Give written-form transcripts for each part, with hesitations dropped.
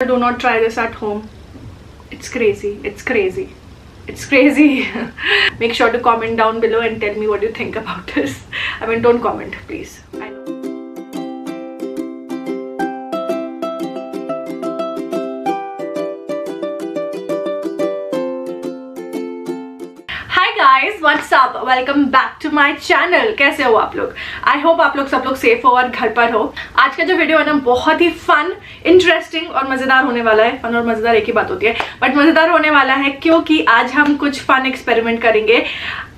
Do not try this at home. It's crazy. It's crazy. It's crazy. Make sure to comment down below and tell me what you think about this. I mean, don't comment, please. I know. Guys what's up, welcome back to my channel. कैसे हो आप लोग? I hope आप लोग सब लोग safe हो और घर पर हो। आज का जो वीडियो है ना बहुत ही फन, इंटरेस्टिंग और मजेदार होने वाला है। फन और मजेदार एक ही बात होती है, बट मजेदार होने वाला है क्योंकि आज हम कुछ फन एक्सपेरिमेंट करेंगे।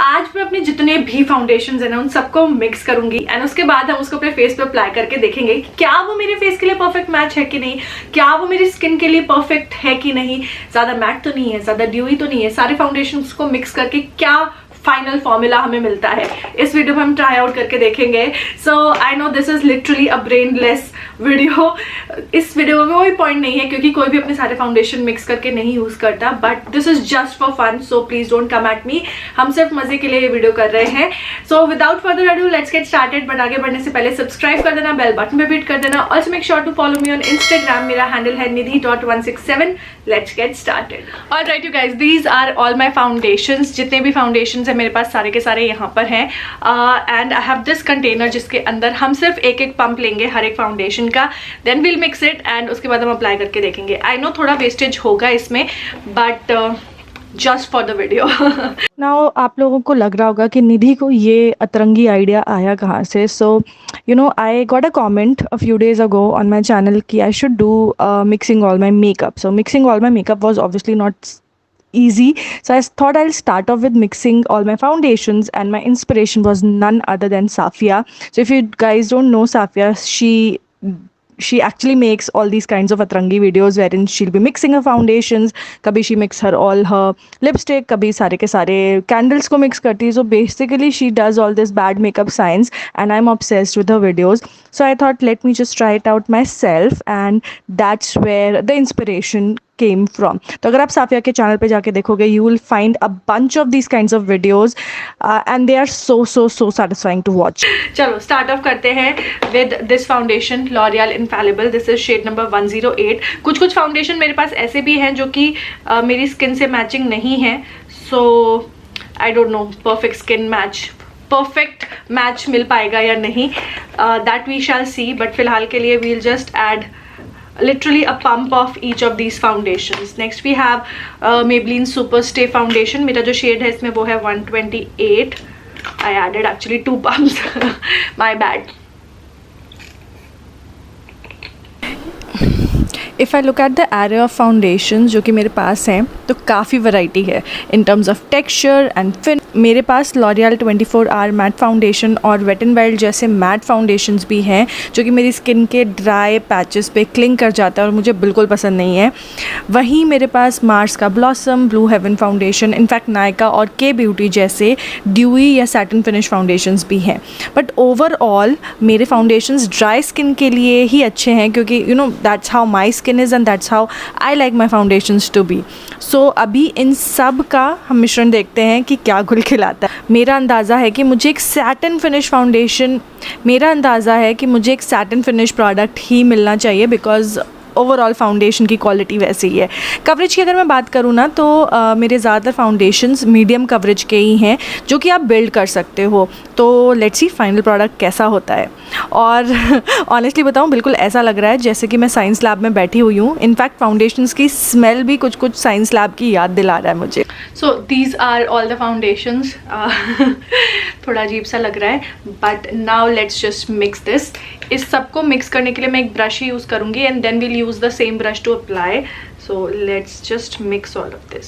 आज मैं अपने जितने भी फाउंडेशंस है ना उन सबको मिक्स करूंगी एंड उसके बाद हम उसको अपने फेस पे अप्लाई करके देखेंगे कि क्या वो मेरे फेस के लिए परफेक्ट मैच है कि नहीं, क्या वो मेरी स्किन के लिए परफेक्ट है कि नहीं, ज्यादा मैट तो नहीं है, ज्यादा ड्यूई तो नहीं है। सारे फाउंडेशंस को मिक्स करके क्या फाइनल फॉर्मूला हमें मिलता है इस वीडियो में हम ट्राई आउट करके देखेंगे। So I know this is literally a brainless video. इस वीडियो में कोई पॉइंट नहीं है क्योंकि कोई भी अपने सारे फाउंडेशन मिक्स करके नहीं यूज करता, but this is just for fun, so please don't come at me. हम सिर्फ मजे के लिए ये वीडियो कर रहे हैं। So without further ado let's get started. But आगे बढ़ने से पहले सब्सक्राइब कर देना, बेल बटन पे हिट कर देना। Also make sure to follow me on Instagram. मेरा हैंडल है nidhi.167। Let's get started. Alright you guys, these are all my foundations. जितने भी फाउंडेशंस है मेरे पास सारे के सारे यहाँ पर हैं and I have this container जिसके अंदर हम सिर्फ एक एक पंप लेंगे हर एक फाउंडेशन का, then will mix it and उसके बाद हम अप्लाई करके देखेंगे। आई नो थोड़ा वेस्टेज होगा इसमें, but just for the video. Now आप लोगों को लग रहा होगा कि निधि को ये अतरंगी आइडिया आया कहाँ से। So you know I got a comment a few days ago on my channel कि I should do mixing all my makeup. So mixing all my makeup was obviously not easy, so I thought I'll start off with mixing all my foundations, and my inspiration was none other than Safia. So if you guys don't know Safia, she actually makes all these kinds of atrangi videos wherein she'll be mixing her foundations. Kabhi she mix all her lipstick, kabhi sare ke sare candles ko mix karti. So basically she does all this bad makeup science and I'm obsessed with her videos. So I thought let me just try it out myself, and that's where the inspiration came from. तो अगर आप साफिया के channel पे जाके देखोगे you will find a bunch of these kinds of videos and they are so satisfying to watch. चलो start off करते हैं with this foundation L'Oreal infallible. This is shade number 108। कुछ फाउंडेशन मेरे पास ऐसे भी हैं जो कि मेरी स्किन से मैचिंग नहीं है, so I don't know perfect match मिल पाएगा या नहीं, that we shall see. But फिलहाल के लिए we'll just add literally a pump of each of these foundations. Next we have Maybelline Super Stay Foundation. मेरा जो शेड है इसमें वो है 128. I added actually 2 pumps. My bad. If I look at the array of foundations जो कि मेरे पास हैं तो काफ़ी वैरायटी है in terms of texture and fin. मेरे पास L'Oreal 24 मैट फाउंडेशन और वेट एंड वाइल्ड जैसे मैट फाउंडेशंस भी हैं जो कि मेरी स्किन के ड्राई पैचेस पे क्लिंग कर जाता है और मुझे बिल्कुल पसंद नहीं है। वहीं मेरे पास मार्स का blossom, blue heaven foundation, in fact Nykaa और के ब्यूटी जैसे ड्यूई या सैटिन फिनिश फाउंडेशंस भी हैं। बट ओवरऑल मेरे फाउंडेशंस ड्राई स्किन के लिए ही अच्छे हैं क्योंकि you know that's how my skin is and that's how I like my foundations to be. So अभी इन सब का हम मिश्रण देखते हैं कि क्या घुल खिलाता है। मेरा अंदाज़ा है कि मुझे एक सैटिन फिनिश प्रोडक्ट ही मिलना चाहिए बिकॉज ओवरऑल फाउंडेशन की क्वालिटी वैसे ही है। कवरेज की अगर मैं बात करूँ ना तो मेरे ज़्यादातर फाउंडेशंस मीडियम कवरेज के ही हैं जो कि आप बिल्ड कर सकते हो। तो लेट्स सी फाइनल प्रोडक्ट कैसा होता है। और ऑनेस्टली बताऊँ बिल्कुल ऐसा लग रहा है जैसे कि मैं साइंस लैब में बैठी हुई हूँ। इनफैक्ट फाउंडेशंस की स्मेल भी कुछ साइंस लैब की याद दिला रहा है मुझे। So these are all the foundations. थोड़ा अजीब सा लग रहा है, but now let's just mix this. इस सबको मिक्स करने के लिए मैं एक ब्रश यूज़ करूँगी and then will use the same brush to apply. So let's just mix all of this.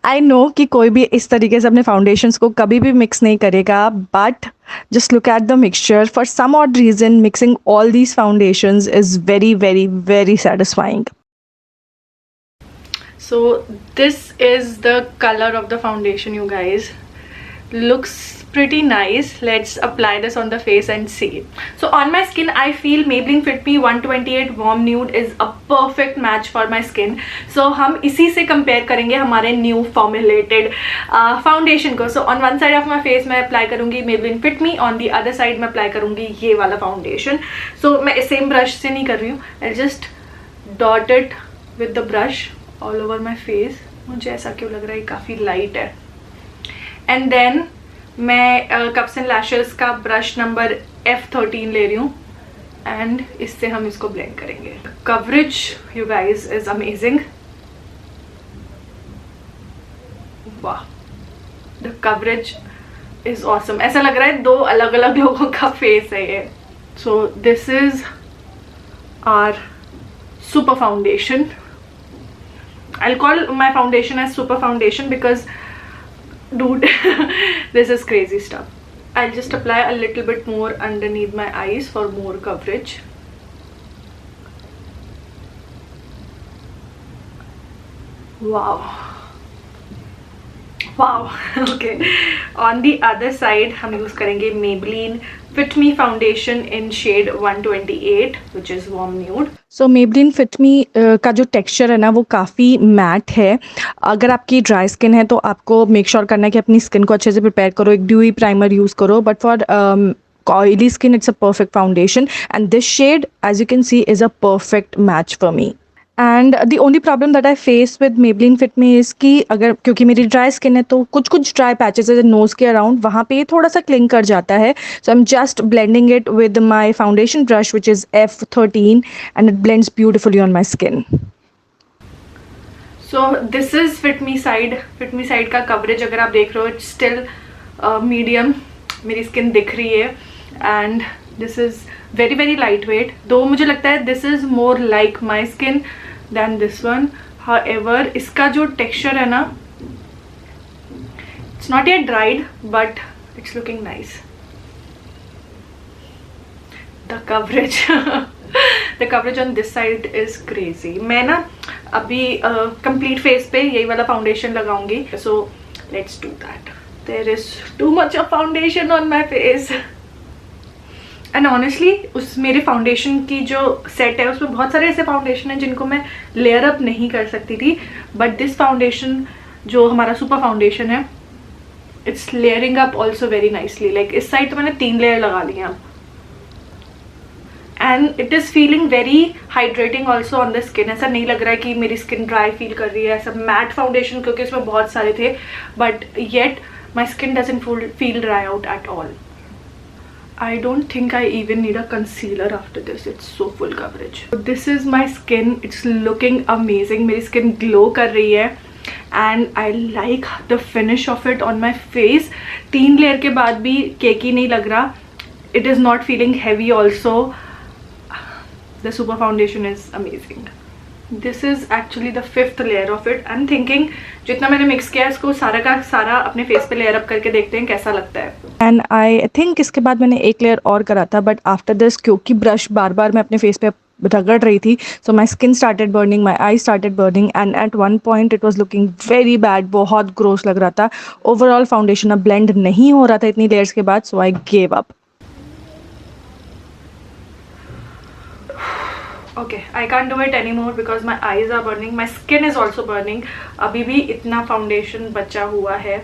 I know कि कोई भी इस तरीके से अपने फाउंडेशंस को कभी भी मिक्स नहीं करेगा, but just look at the mixture. For some odd reason mixing all these foundations is very satisfying. So this is the color of the foundation, you guys. Looks pretty nice. Let's apply this on the face and see. So on my skin I feel Maybelline Fit Me 128 Warm Nude is a perfect match for my skin. So हम इसी से compare करेंगे हमारे new formulated foundation को. So on one side of my face मैं apply करूँगी Maybelline Fit Me, on the other side मैं apply करूँगी ये वाला foundation. So मैं same brush से नहीं कर रही हूँ, I'll just dot it with the brush all over my face. मुझे ऐसा क्यों लग रहा है काफ़ी लाइट है. एंड देन मैं कप्स एंड लैशेस का ब्रश नंबर F13 ले रही हूँ एंड इससे हम इसको ब्लेंड करेंगे. Coverage you guys is amazing. वाह, द कवरेज इज ऑसम. ऐसा लग रहा है दो अलग अलग लोगों का फेस है ये. So this is our super foundation. I'll call my foundation as super foundation because dude this is crazy stuff. I'll just apply a little bit more underneath my eyes for more coverage. Wow. Okay, on the other side हम use करेंगे Maybelline Fit Me foundation in shade 128 which is warm nude. So Maybelline Fit Me का जो texture है ना वो काफ़ी mat है. अगर आपकी ड्राई स्किन है तो आपको मेक श्योर करना है कि अपनी स्किन को अच्छे से प्रिपेयर करो, एक ड्यूई प्राइमर यूज़ करो. But for oily skin it's a perfect foundation and this shade as you can see is a perfect match for me. And the only problem that I face with Maybelline Fit Me is कि अगर क्योंकि मेरी dry skin है तो कुछ dry patches है nose के around, वहाँ पे ये थोड़ा सा क्लिंग कर जाता है. So I am just blending it with my foundation brush which is F13 and it blends beautifully on my skin. So this is Fit Me side का कवरेज अगर आप देख रहे हो इट्स स्टिल मीडियम. मेरी स्किन दिख रही है and this is very very light weight. दो मुझे लगता है this is more like my skin than this one. However, इसका जो texture है ना, it's not yet dried, but it's looking nice. The coverage, the coverage on this side is crazy. मैं ना अभी complete face पे यही वाला foundation लगाऊंगी. So let's do that. There is too much of foundation on my face. And honestly उस मेरे foundation की जो सेट है उसमें बहुत सारे ऐसे फाउंडेशन हैं जिनको मैं लेयर अप नहीं कर सकती थी. बट दिस फाउंडेशन जो हमारा सुपर फाउंडेशन है it's layering up also very nicely. Like इस साइड तो मैंने 3 लेयर लगा ली हैं and it is feeling very hydrating also on the skin. ऐसा नहीं लग रहा है कि मेरी स्किन ड्राई फील कर रही है. ऐसा मैट फाउंडेशन क्योंकि इसमें बहुत सारे थे but yet my skin doesn't feel dry out at all. I don't think I even need a concealer after this. It's so full coverage. This is my skin. It's looking amazing. मेरी skin glow कर रही है and I like the finish of it on my face. 3 layer के बाद भी केकी नहीं लग रहा. It is not feeling heavy also. The super foundation is amazing. This is actually the 5th layer of it. I'm thinking जितना मैंने mix किया है इसको सारा का सारा अपने फेस पे लेयर अप करके देखते हैं कैसा लगता है. एंड आई थिंक इसके बाद मैंने एक लेयर और करा था बट आफ्टर दिस क्योंकि ब्रश बार बार मैं अपने फेस पे रगड़ रही थी so my skin started burning, my eye started burning and at one point it was looking very bad. बहुत ग्रोस लग रहा था. ओवरऑल फाउंडेशन अब ब्लेंड नहीं हो रहा था इतनी लेयर्स के बाद. So I gave up. Okay, I can't do it anymore because my eyes are burning. My skin is also burning. अभी भी इतना फाउंडेशन बचा हुआ है.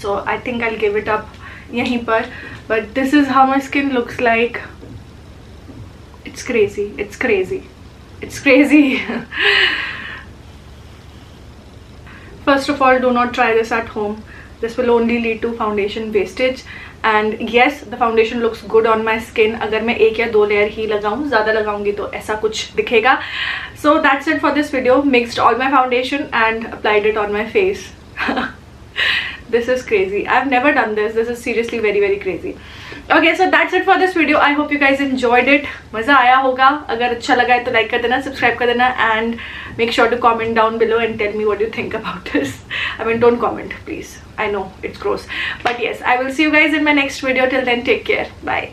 So I think I'll give it up यहीं पर. But this is how my skin looks like. It's crazy. It's crazy. It's crazy. First of all, do not try this at home. This will only lead to foundation wastage. And yes, the foundation looks good on my skin. अगर मैं 1 या 2 layer ही लगाऊँ, ज़्यादा लगाऊंगी तो ऐसा कुछ दिखेगा. So that's it for this video. Mixed all my foundation and applied it on my face. This is crazy. I've never done this. This is seriously very very crazy. Okay, so that's it for this video. I hope you guys enjoyed it. मज़ा आया होगा. अगर अच्छा लगा है तो like कर देना, सब्सक्राइब कर देना and make sure to comment down below and tell me what you think about this. I mean, don't comment please. I know it's gross, but yes, I will see you guys in my next video. Till then, take care. Bye.